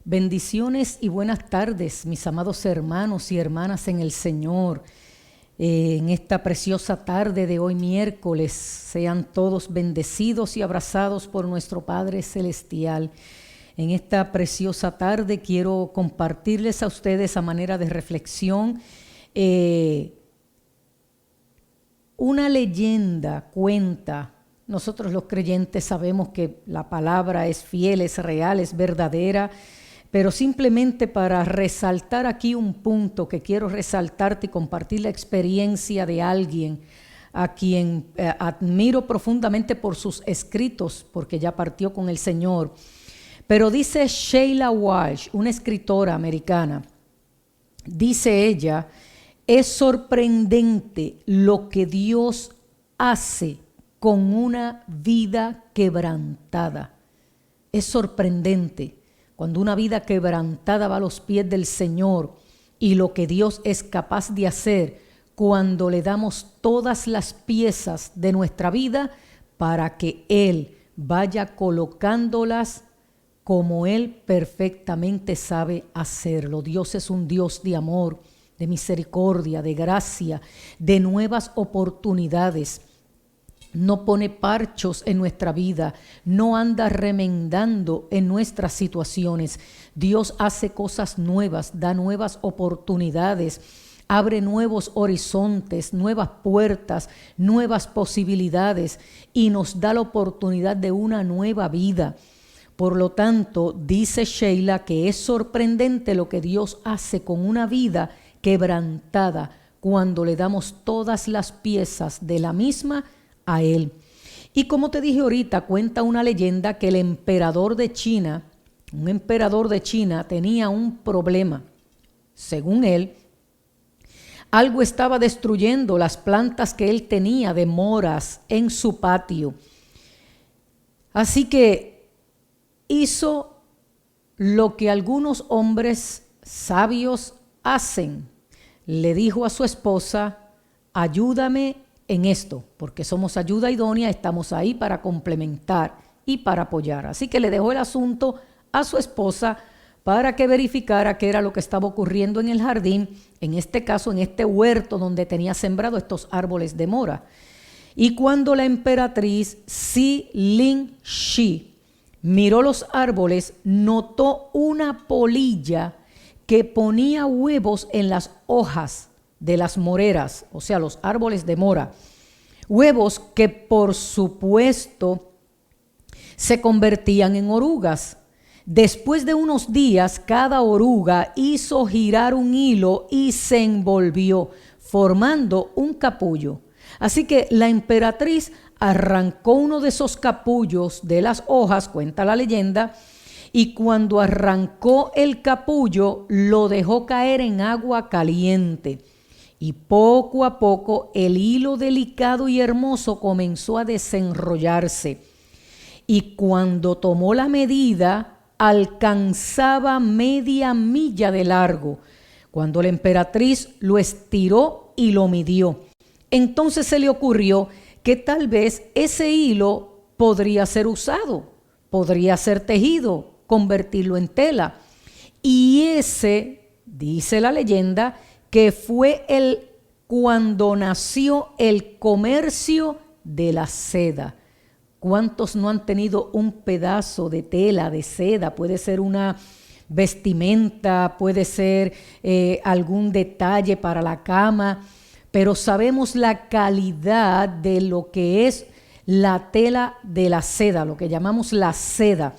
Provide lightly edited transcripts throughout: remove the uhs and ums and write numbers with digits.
Bendiciones y buenas tardes, mis amados hermanos y hermanas en el Señor. En esta preciosa tarde de hoy miércoles, sean todos bendecidos y abrazados por nuestro Padre Celestial. En esta preciosa tarde quiero compartirles a ustedes a manera de reflexión una leyenda cuenta. Nosotros los creyentes sabemos que la palabra es fiel, es real, es verdadera, pero simplemente para resaltar aquí un punto que quiero resaltarte y compartir la experiencia de alguien a quien admiro profundamente por sus escritos, porque ya partió con el Señor. Pero dice Sheila Walsh, una escritora americana, dice ella, es sorprendente lo que Dios hace con una vida quebrantada. Es sorprendente cuando una vida quebrantada va a los pies del Señor y lo que Dios es capaz de hacer cuando le damos todas las piezas de nuestra vida para que Él vaya colocándolas como Él perfectamente sabe hacerlo. Dios es un Dios de amor, de misericordia, de gracia, de nuevas oportunidades. No pone parchos en nuestra vida, no anda remendando en nuestras situaciones. Dios hace cosas nuevas, da nuevas oportunidades, abre nuevos horizontes, nuevas puertas, nuevas posibilidades y nos da la oportunidad de una nueva vida. Por lo tanto, dice Sheila que es sorprendente lo que Dios hace con una vida quebrantada cuando le damos todas las piezas de la misma a Él. Y como te dije ahorita, cuenta una leyenda que el emperador de China, un emperador de China tenía un problema. Según él, algo estaba destruyendo las plantas que él tenía de moras en su patio. Así que hizo lo que algunos hombres sabios hacen. Le dijo a su esposa, ayúdame en esto, porque somos ayuda idónea, estamos ahí para complementar y para apoyar. Así que le dejó el asunto a su esposa para que verificara qué era lo que estaba ocurriendo en el jardín, en este caso en este huerto donde tenía sembrado estos árboles de mora. Y cuando la emperatriz Si Ling Shi miró los árboles, notó una polilla que ponía huevos en las hojas de las moreras, o sea, los árboles de mora. Huevos que por supuesto se convertían en orugas. Después de unos días, cada oruga hizo girar un hilo y se envolvió, formando un capullo. Así que la emperatriz arrancó uno de esos capullos de las hojas, cuenta la leyenda, y cuando arrancó el capullo, lo dejó caer en agua caliente. Y poco a poco el hilo delicado y hermoso comenzó a desenrollarse. Y cuando tomó la medida, alcanzaba media milla de largo. Cuando la emperatriz lo estiró y lo midió, entonces se le ocurrió que tal vez ese hilo podría ser usado, podría ser tejido, convertirlo en tela. Y ese, dice la leyenda, que fue cuando nació el comercio de la seda. ¿Cuántos no han tenido un pedazo de tela, de seda? Puede ser una vestimenta, puede ser algún detalle para la cama, pero sabemos la calidad de lo que es la tela de la seda, lo que llamamos la seda.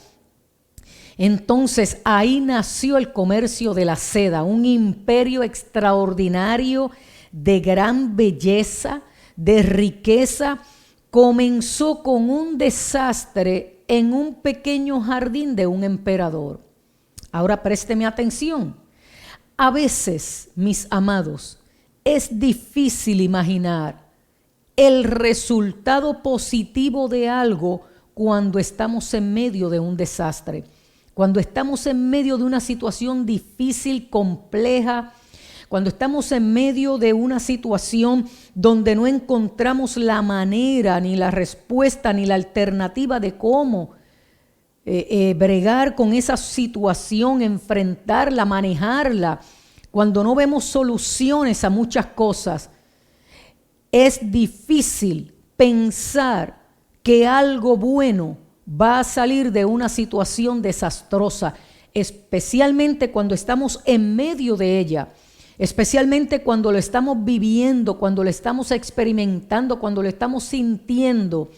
Entonces ahí nació el comercio de la seda, un imperio extraordinario de gran belleza, de riqueza. Comenzó con un desastre en un pequeño jardín de un emperador. Ahora présteme atención. A veces, mis amados, es difícil imaginar el resultado positivo de algo cuando estamos en medio de un desastre. Cuando estamos en medio de una situación difícil, compleja, cuando estamos en medio de una situación donde no encontramos la manera, ni la respuesta, ni la alternativa de cómo bregar con esa situación, enfrentarla, manejarla, cuando no vemos soluciones a muchas cosas, es difícil pensar que algo bueno va a salir de una situación desastrosa, especialmente cuando estamos en medio de ella, especialmente cuando lo estamos viviendo, cuando lo estamos experimentando, cuando lo estamos sintiendo.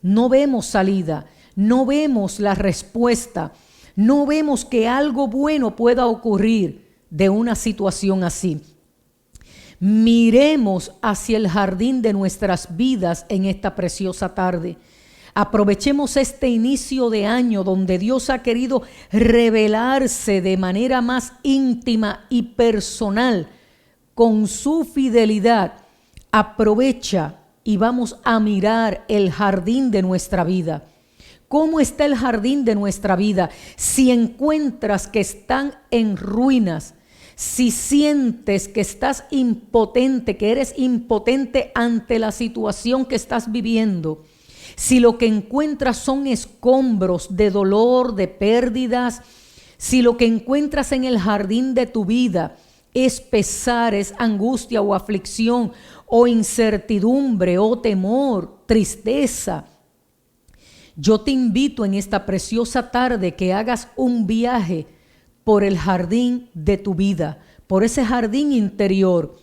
No vemos salida, no vemos la respuesta, no vemos que algo bueno pueda ocurrir de una situación así. Miremos hacia el jardín de nuestras vidas en esta preciosa tarde. Aprovechemos este inicio de año donde Dios ha querido revelarse de manera más íntima y personal con su fidelidad. Aprovecha y vamos a mirar el jardín de nuestra vida. ¿Cómo está el jardín de nuestra vida? Si encuentras que están en ruinas, si sientes que estás impotente, que eres impotente ante la situación que estás viviendo, si lo que encuentras son escombros de dolor, de pérdidas, si lo que encuentras en el jardín de tu vida es pesar, es angustia o aflicción o incertidumbre o temor, tristeza, yo te invito en esta preciosa tarde que hagas un viaje por el jardín de tu vida, por ese jardín interior.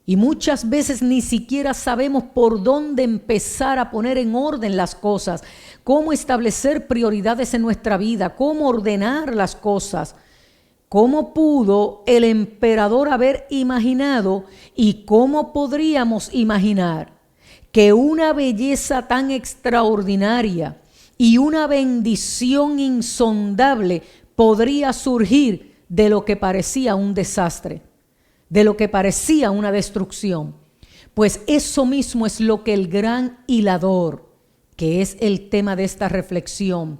Y muchas veces ni siquiera sabemos por dónde empezar a poner en orden las cosas, cómo establecer prioridades en nuestra vida, cómo ordenar las cosas. ¿Cómo pudo el emperador haber imaginado y cómo podríamos imaginar que una belleza tan extraordinaria y una bendición insondable podría surgir de lo que parecía un desastre, de lo que parecía una destrucción? Pues eso mismo es lo que el gran hilador, que es el tema de esta reflexión,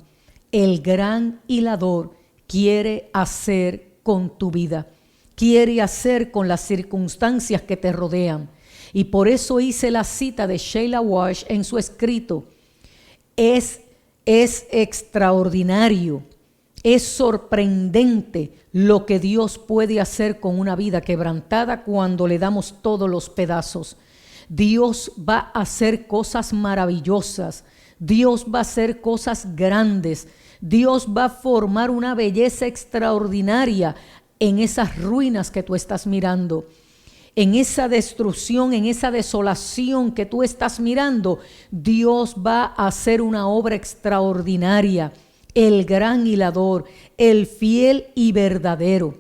el gran hilador quiere hacer con tu vida, quiere hacer con las circunstancias que te rodean. Y por eso hice la cita de Sheila Walsh en su escrito. Es extraordinario, es sorprendente lo que Dios puede hacer con una vida quebrantada cuando le damos todos los pedazos. Dios va a hacer cosas maravillosas, Dios va a hacer cosas grandes, Dios va a formar una belleza extraordinaria en esas ruinas que tú estás mirando. En esa destrucción, en esa desolación que tú estás mirando, Dios va a hacer una obra extraordinaria. El gran hilador, el fiel y verdadero.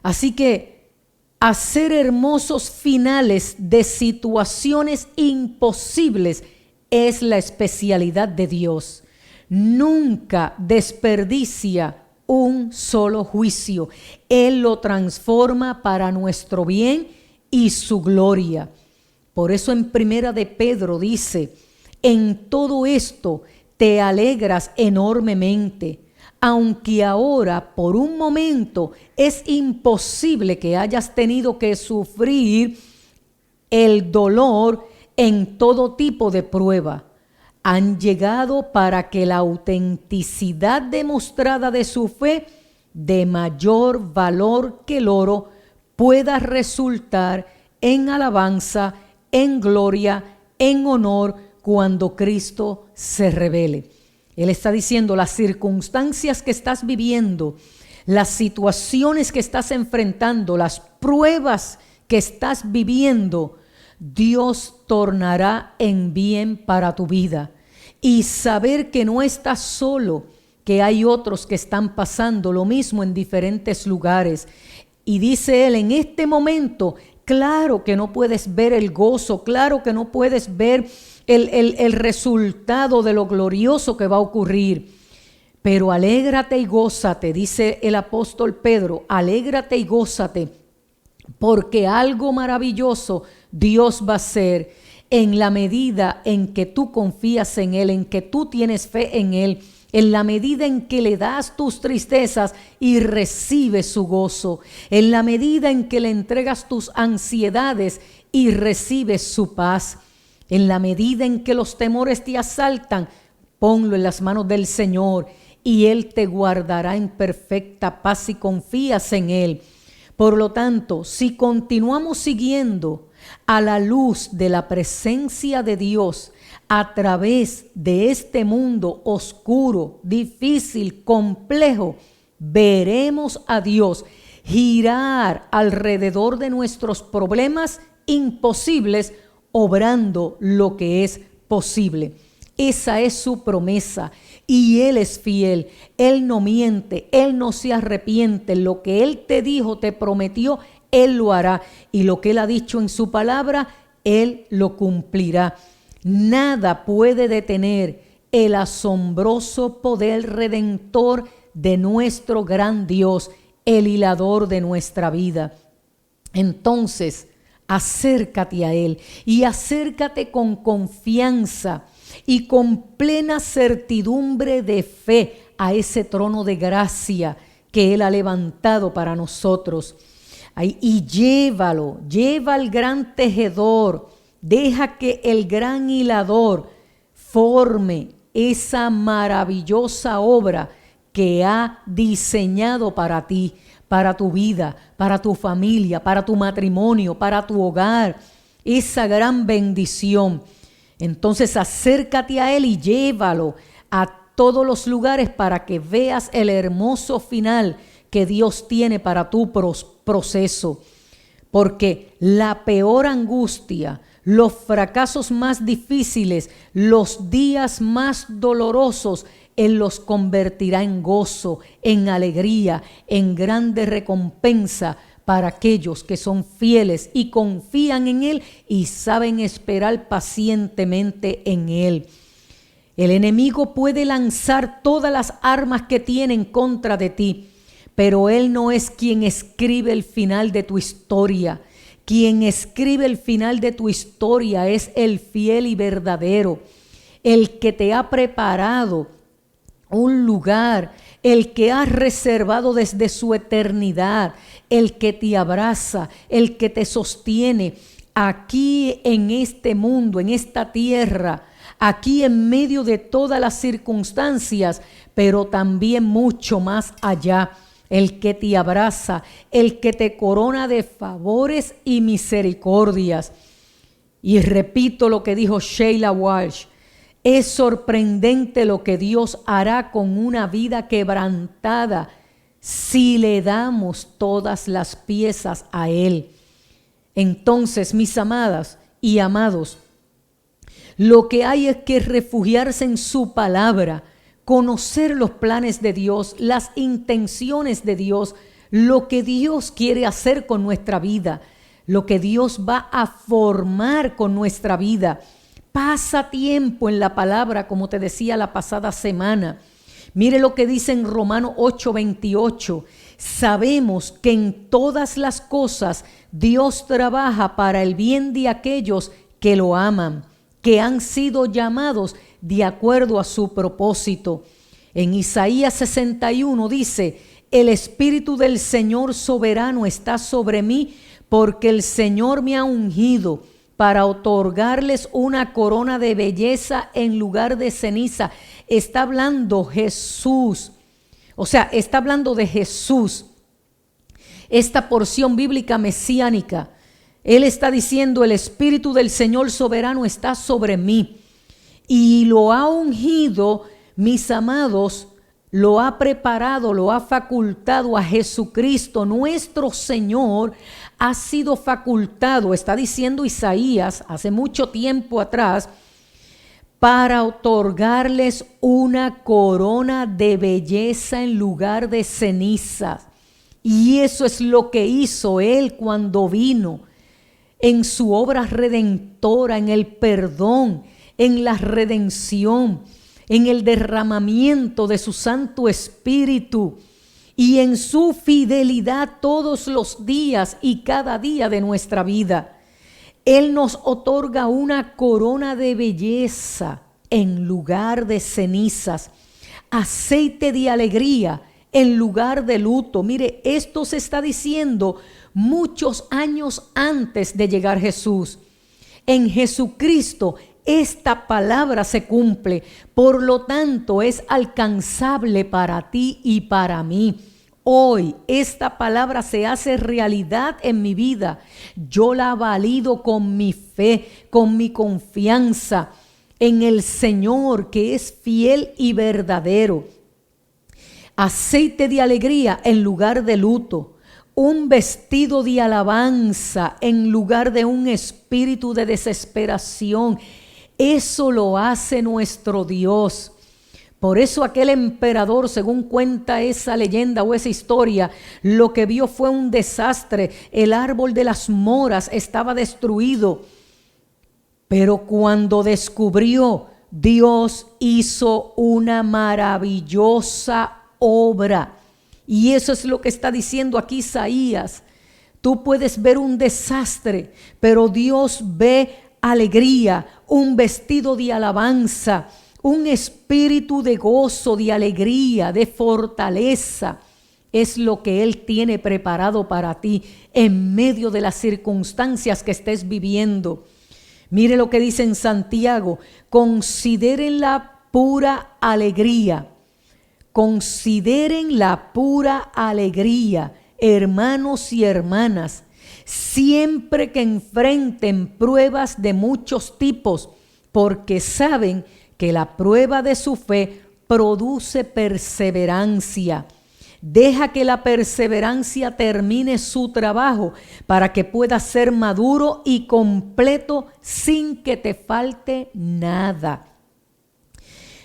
Así que hacer hermosos finales de situaciones imposibles es la especialidad de Dios. Nunca desperdicia un solo juicio. Él lo transforma para nuestro bien y su gloria. Por eso en Primera de Pedro dice, en todo esto te alegras enormemente, aunque ahora por un momento es imposible que hayas tenido que sufrir el dolor en todo tipo de prueba. Han llegado para que la autenticidad demostrada de su fe, de mayor valor que el oro, pueda resultar en alabanza, en gloria, en honor, cuando Cristo se revele. Él está diciendo, las circunstancias que estás viviendo, las situaciones que estás enfrentando, las pruebas que estás viviendo, Dios tornará en bien para tu vida. Y saber que no estás solo, que hay otros que están pasando lo mismo en diferentes lugares. Y dice él, en este momento, claro que no puedes ver el gozo, claro que no puedes ver el resultado de lo glorioso que va a ocurrir. Pero alégrate y gózate, dice el apóstol Pedro, alégrate y gózate, porque algo maravilloso Dios va a hacer en la medida en que tú confías en Él, en que tú tienes fe en Él, en la medida en que le das tus tristezas y recibes su gozo, en la medida en que le entregas tus ansiedades y recibes su paz, en la medida en que los temores te asaltan, Ponlo en las manos del Señor y Él te guardará en perfecta paz si confías en Él. Por lo tanto, si continuamos siguiendo a la luz de la presencia de Dios a través de este mundo oscuro, difícil, complejo, veremos a Dios girar alrededor de nuestros problemas imposibles, obrando lo que es posible. Esa es su promesa y Él es fiel. Él no miente, Él no se arrepiente. Lo que Él te dijo, te prometió, Él lo hará. Y lo que Él ha dicho en su palabra, Él lo cumplirá. Nada puede detener el asombroso poder redentor de nuestro gran Dios, el hilador de nuestra vida. Entonces, acércate a Él y acércate con confianza y con plena certidumbre de fe a ese trono de gracia que Él ha levantado para nosotros. Y lleva al gran tejedor, deja que el gran hilador forme esa maravillosa obra que ha diseñado para ti, para tu vida, para tu familia, para tu matrimonio, para tu hogar, esa gran bendición. Entonces acércate a Él y llévalo a todos los lugares para que veas el hermoso final que Dios tiene para tu proceso. Porque la peor angustia, los fracasos más difíciles, los días más dolorosos, Él los convertirá en gozo, en alegría, en grande recompensa para aquellos que son fieles y confían en Él y saben esperar pacientemente en Él. El enemigo puede lanzar todas las armas que tiene en contra de ti, pero Él no es quien escribe el final de tu historia. Quien escribe el final de tu historia es el fiel y verdadero, el que te ha preparado un lugar, el que ha reservado desde su eternidad, el que te abraza, el que te sostiene aquí en este mundo, en esta tierra, aquí en medio de todas las circunstancias, pero también mucho más allá. El que te abraza, el que te corona de favores y misericordias. Y repito lo que dijo Sheila Walsh: es sorprendente lo que Dios hará con una vida quebrantada si le damos todas las piezas a Él. Entonces, mis amadas y amados, lo que hay es que refugiarse en su palabra, conocer los planes de Dios, las intenciones de Dios, lo que Dios quiere hacer con nuestra vida, lo que Dios va a formar con nuestra vida. Pasa tiempo en la palabra, como te decía la pasada semana. Mire lo que dice en Romanos 8:28. Sabemos que en todas las cosas Dios trabaja para el bien de aquellos que lo aman, que han sido llamados de acuerdo a su propósito. En Isaías 61 dice: el Espíritu del Señor soberano está sobre mí, porque el Señor me ha ungido para otorgarles una corona de belleza en lugar de ceniza. Está hablando Jesús, está hablando de Jesús. Esta porción bíblica mesiánica, Él está diciendo: el Espíritu del Señor soberano está sobre mí. Y lo ha ungido, mis amados, lo ha preparado, lo ha facultado a Jesucristo, nuestro Señor. Ha sido facultado, está diciendo Isaías hace mucho tiempo atrás, para otorgarles una corona de belleza en lugar de cenizas. Y eso es lo que hizo Él cuando vino en su obra redentora, en el perdón, en la redención, en el derramamiento de su Santo Espíritu y en su fidelidad todos los días y cada día de nuestra vida. Él nos otorga una corona de belleza en lugar de cenizas, aceite de alegría en lugar de luto. Mire, esto se está diciendo muchos años antes de llegar Jesús. En Jesucristo esta palabra se cumple. Por lo tanto, es alcanzable para ti y para mí. Hoy esta palabra se hace realidad en mi vida. Yo la valido con mi fe, con mi confianza en el Señor, que es fiel y verdadero. Aceite de alegría en lugar de luto. Un vestido de alabanza en lugar de un espíritu de desesperación. Eso lo hace nuestro Dios. Por eso aquel emperador, según cuenta esa leyenda o esa historia, lo que vio fue un desastre. El árbol de las moras estaba destruido. Pero cuando descubrió, Dios hizo una maravillosa obra. Y eso es lo que está diciendo aquí Isaías. Tú puedes ver un desastre, pero Dios ve alegría, un vestido de alabanza, un espíritu de gozo, de alegría, de fortaleza. Es lo que Él tiene preparado para ti en medio de las circunstancias que estés viviendo. Mire lo que dice en Santiago: consideren la pura alegría. Consideren la pura alegría, hermanos y hermanas, siempre que enfrenten pruebas de muchos tipos, porque saben que la prueba de su fe produce perseverancia. Deja que la perseverancia termine su trabajo para que puedas ser maduro y completo sin que te falte nada.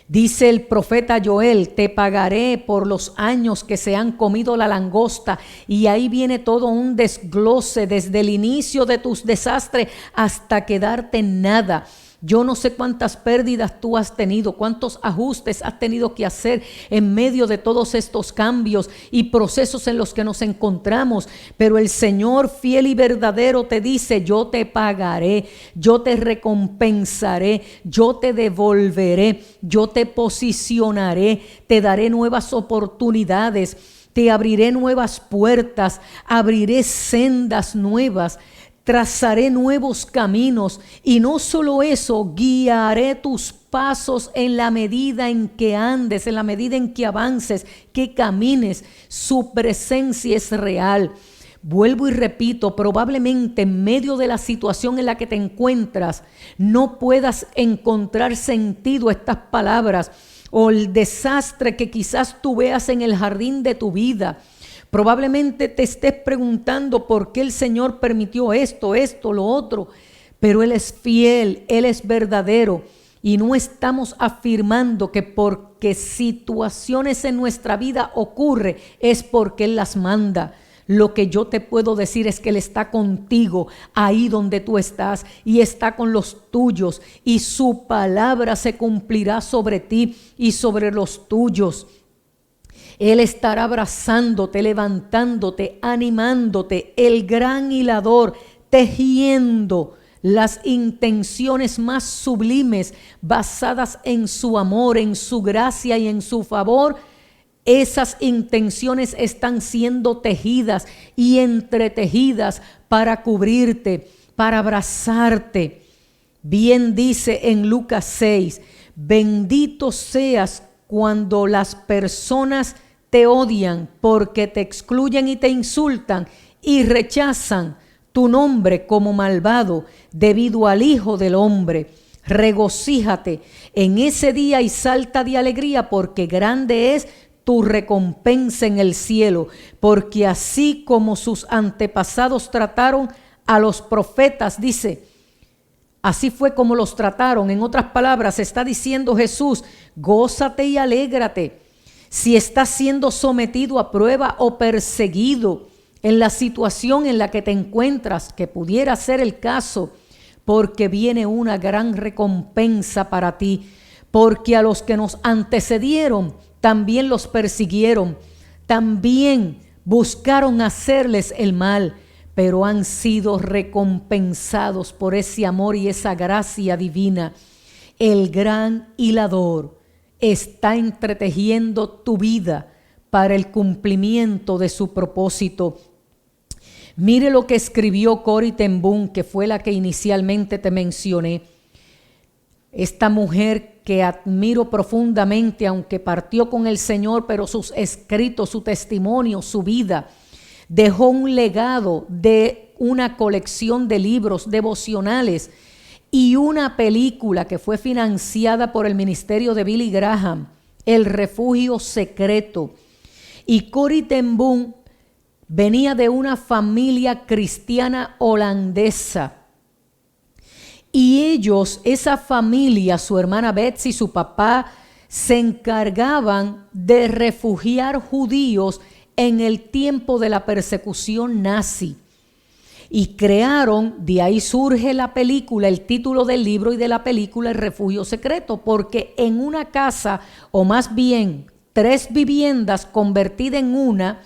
Dice el profeta Joel: te pagaré por los años que se han comido la langosta. Y ahí viene todo un desglose desde el inicio de tus desastres hasta quedarte en nada. Yo no sé cuántas pérdidas tú has tenido, cuántos ajustes has tenido que hacer en medio de todos estos cambios y procesos en los que nos encontramos. Pero el Señor fiel y verdadero te dice: yo te pagaré, yo te recompensaré, yo te devolveré, yo te posicionaré, te daré nuevas oportunidades, te abriré nuevas puertas, abriré sendas nuevas. Trazaré nuevos caminos y no solo eso, guiaré tus pasos en la medida en que andes, en la medida en que avances, que camines. Su presencia es real. Vuelvo y repito, probablemente en medio de la situación en la que te encuentras no puedas encontrar sentido a estas palabras o el desastre que quizás tú veas en el jardín de tu vida. Probablemente te estés preguntando por qué el Señor permitió esto, lo otro. Pero Él es fiel, Él es verdadero. Y no estamos afirmando que porque situaciones en nuestra vida ocurren es porque Él las manda. Lo que yo te puedo decir es que Él está contigo ahí donde tú estás y está con los tuyos. Y su palabra se cumplirá sobre ti y sobre los tuyos. Él estará abrazándote, levantándote, animándote, el gran hilador, tejiendo las intenciones más sublimes basadas en su amor, en su gracia y en su favor. Esas intenciones están siendo tejidas y entretejidas para cubrirte, para abrazarte. Bien dice en Lucas 6, bendito seas cuando las personas te odian porque te excluyen y te insultan y rechazan tu nombre como malvado debido al Hijo del Hombre. Regocíjate en ese día y salta de alegría, porque grande es tu recompensa en el cielo, porque así como sus antepasados trataron a los profetas, dice, así fue como los trataron. En otras palabras, está diciendo Jesús: gózate y alégrate. Si estás siendo sometido a prueba o perseguido en la situación en la que te encuentras, que pudiera ser el caso, porque viene una gran recompensa para ti. Porque a los que nos antecedieron también los persiguieron, también buscaron hacerles el mal, pero han sido recompensados por ese amor y esa gracia divina. El gran hilador está entretejiendo tu vida para el cumplimiento de su propósito. Mire lo que escribió Corrie ten Boom, que fue la que inicialmente te mencioné. esta mujer que admiro profundamente, aunque partió con el Señor, pero sus escritos, su testimonio, su vida, dejó un legado de una colección de libros devocionales y una película que fue financiada por el ministerio de Billy Graham, El Refugio Secreto. Y Corrie ten Boom venía de una familia cristiana holandesa. Y ellos, esa familia, su hermana Betsy, su papá, se encargaban de refugiar judíos en el tiempo de la persecución nazi. Y crearon, de ahí surge la película, el título del libro y de la película, El Refugio Secreto, porque en una casa, o más bien 3 viviendas convertidas en una,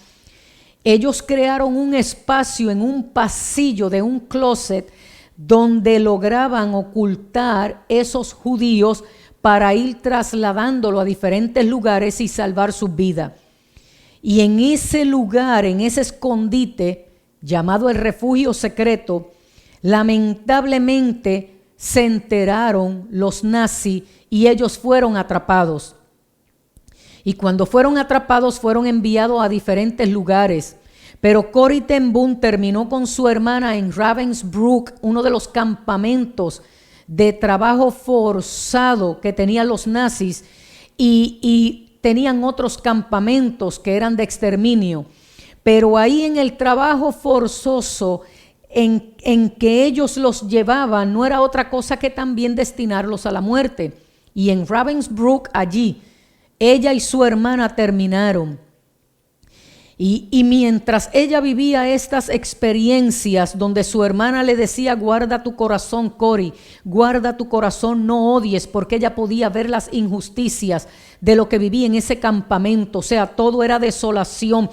ellos crearon un espacio en un pasillo de un closet donde lograban ocultar esos judíos para ir trasladándolo a diferentes lugares y salvar su vida. Y en ese lugar, en ese escondite llamado el Refugio Secreto, lamentablemente se enteraron los nazis y ellos fueron atrapados. Y cuando fueron atrapados fueron enviados a diferentes lugares. Pero Corrie ten Boom terminó con su hermana en Ravensbrück, uno de los campamentos de trabajo forzado que tenían los nazis, y tenían otros campamentos que eran de exterminio. Pero ahí en el trabajo forzoso en que ellos los llevaban no era otra cosa que también destinarlos a la muerte. Y en Ravensbrück, allí, ella y su hermana terminaron. Y mientras ella vivía estas experiencias donde su hermana le decía, guarda tu corazón, Corrie, guarda tu corazón, no odies, porque ella podía ver las injusticias de lo que vivía en ese campamento. O sea, todo era desolación,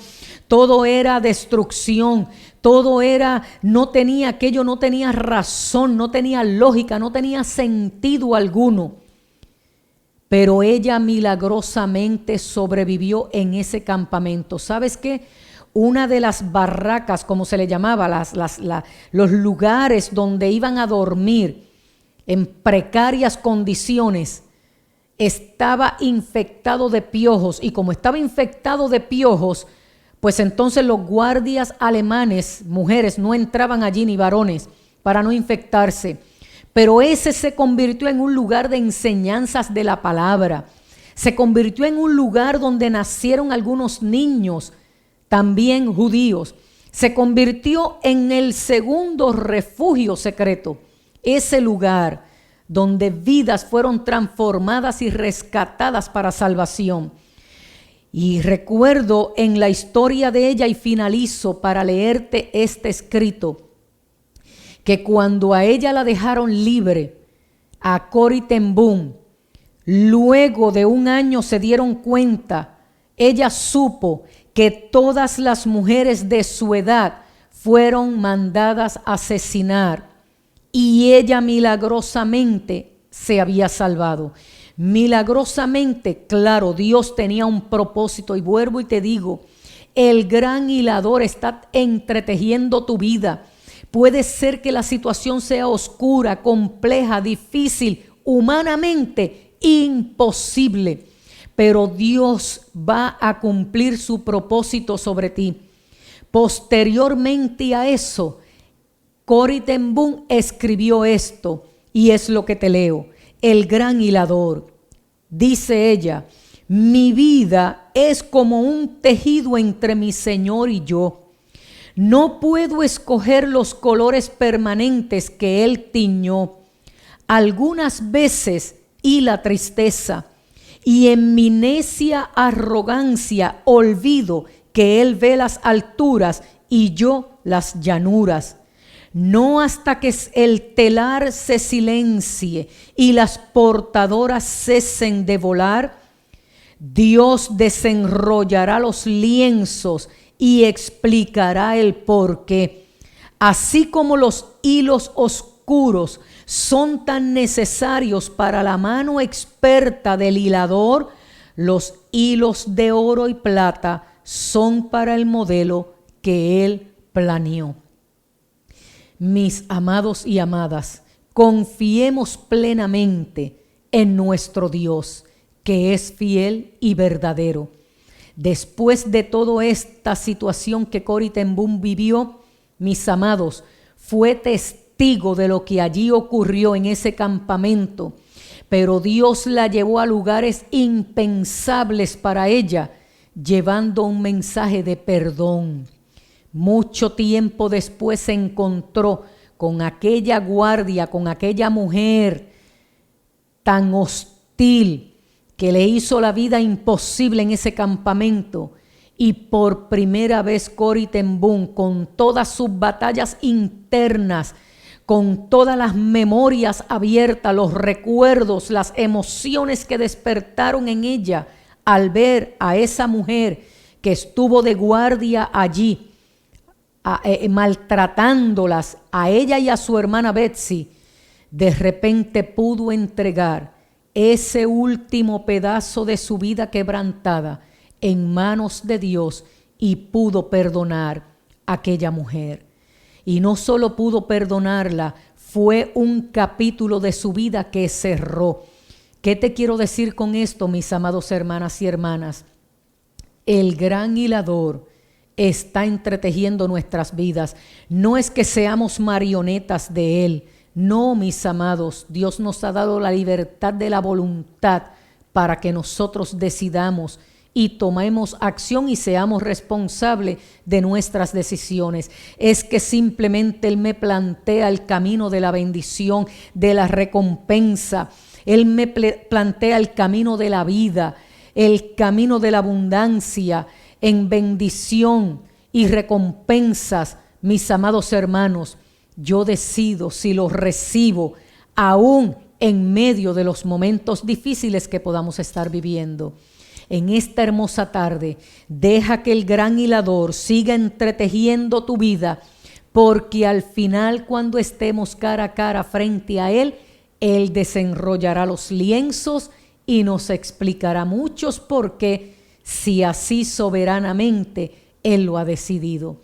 todo era destrucción, todo era, no tenía aquello, no tenía razón, no tenía lógica, no tenía sentido alguno. Pero ella milagrosamente sobrevivió en ese campamento. ¿Sabes qué? Una de las barracas, como se le llamaba, los lugares donde iban a dormir en precarias condiciones, estaba infectado de piojos. Y como estaba infectado de piojos, pues entonces los guardias alemanes, mujeres, no entraban allí ni varones para no infectarse. Pero ese se convirtió en un lugar de enseñanzas de la palabra. Se convirtió en un lugar donde nacieron algunos niños, también judíos. Se convirtió en el segundo refugio secreto. Ese lugar donde vidas fueron transformadas y rescatadas para salvación. Y recuerdo en la historia de ella, y finalizo para leerte este escrito, que cuando a ella la dejaron libre, a Corrie ten Boom, luego de 1 año se dieron cuenta, ella supo que todas las mujeres de su edad fueron mandadas a asesinar y ella milagrosamente se había salvado. Milagrosamente, claro, Dios tenía un propósito, y vuelvo y te digo, el gran hilador está entretejiendo tu vida. Puede ser que la situación sea oscura, compleja, difícil, humanamente imposible, pero Dios va a cumplir su propósito sobre ti. Posteriormente a eso, Corrie ten Boom escribió esto, y es lo que te leo. El gran hilador. Dice ella, mi vida es como un tejido entre mi Señor y yo. No puedo escoger los colores permanentes que Él tiñó. Algunas veces y la tristeza, y en mi necia arrogancia olvido que Él ve las alturas y yo las llanuras. No hasta que el telar se silencie y las portadoras cesen de volar, Dios desenrollará los lienzos y explicará el porqué. Así como los hilos oscuros son tan necesarios para la mano experta del hilador, los hilos de oro y plata son para el modelo que él planeó. Mis amados y amadas, confiemos plenamente en nuestro Dios, que es fiel y verdadero. Después de toda esta situación que Corrie ten Boom vivió, mis amados, fue testigo de lo que allí ocurrió en ese campamento, pero Dios la llevó a lugares impensables para ella, llevando un mensaje de perdón. Mucho tiempo después se encontró con aquella guardia, con aquella mujer tan hostil que le hizo la vida imposible en ese campamento. Y por primera vez Corrie ten Boom, con todas sus batallas internas, con todas las memorias abiertas, los recuerdos, las emociones que despertaron en ella al ver a esa mujer que estuvo de guardia allí, maltratándolas a ella y a su hermana Betsy, de repente pudo entregar ese último pedazo de su vida quebrantada en manos de Dios y pudo perdonar a aquella mujer. Y no solo pudo perdonarla, fue un capítulo de su vida que cerró. ¿Qué te quiero decir con esto, mis amados hermanas y hermanas? El gran hilador está entretejiendo nuestras vidas. No es que seamos marionetas de Él. No, mis amados, Dios nos ha dado la libertad de la voluntad para que nosotros decidamos y tomemos acción y seamos responsables de nuestras decisiones. Es que simplemente Él me plantea el camino de la bendición, de la recompensa. Él me plantea el camino de la vida, el camino de la abundancia, en bendición y recompensas. Mis amados hermanos, yo decido si lo recibo aún en medio de los momentos difíciles que podamos estar viviendo. En esta hermosa tarde, deja que el gran hilador siga entretejiendo tu vida, porque al final, cuando estemos cara a cara frente a Él, Él desenrollará los lienzos y nos explicará muchos por qué, si así soberanamente Él lo ha decidido.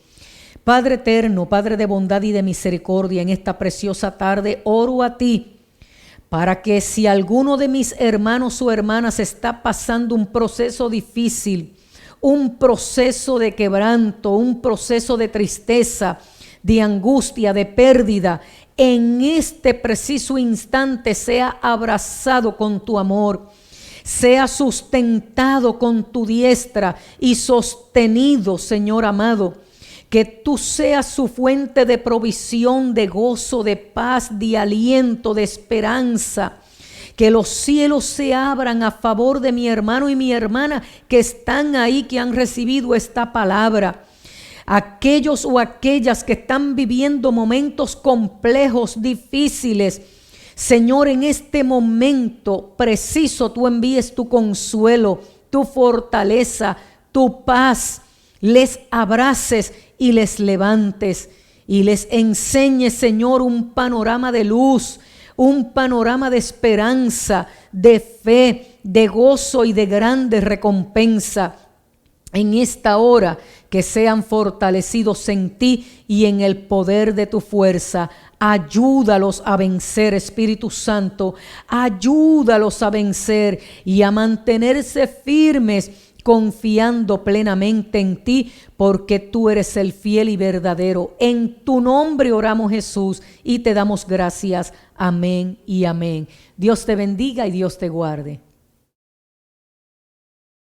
Padre eterno, Padre de bondad y de misericordia, en esta preciosa tarde oro a ti para que si alguno de mis hermanos o hermanas está pasando un proceso difícil, un proceso de quebranto, un proceso de tristeza, de angustia, de pérdida, en este preciso instante sea abrazado con tu amor, sea sustentado con tu diestra y sostenido, Señor amado. Que tú seas su fuente de provisión, de gozo, de paz, de aliento, de esperanza. Que los cielos se abran a favor de mi hermano y mi hermana que están ahí, que han recibido esta palabra. Aquellos o aquellas que están viviendo momentos complejos, difíciles. Señor, en este momento preciso tú envíes tu consuelo, tu fortaleza, tu paz. Les abraces y les levantes y les enseñes, Señor, un panorama de luz, un panorama de esperanza, de fe, de gozo y de grande recompensa. En esta hora que sean fortalecidos en ti y en el poder de tu fuerza. Ayúdalos a vencer, Espíritu Santo, ayúdalos a vencer y a mantenerse firmes, confiando plenamente en ti, porque tú eres el fiel y verdadero. En tu nombre oramos, Jesús, y te damos gracias. Amén y amén. Dios te bendiga y Dios te guarde.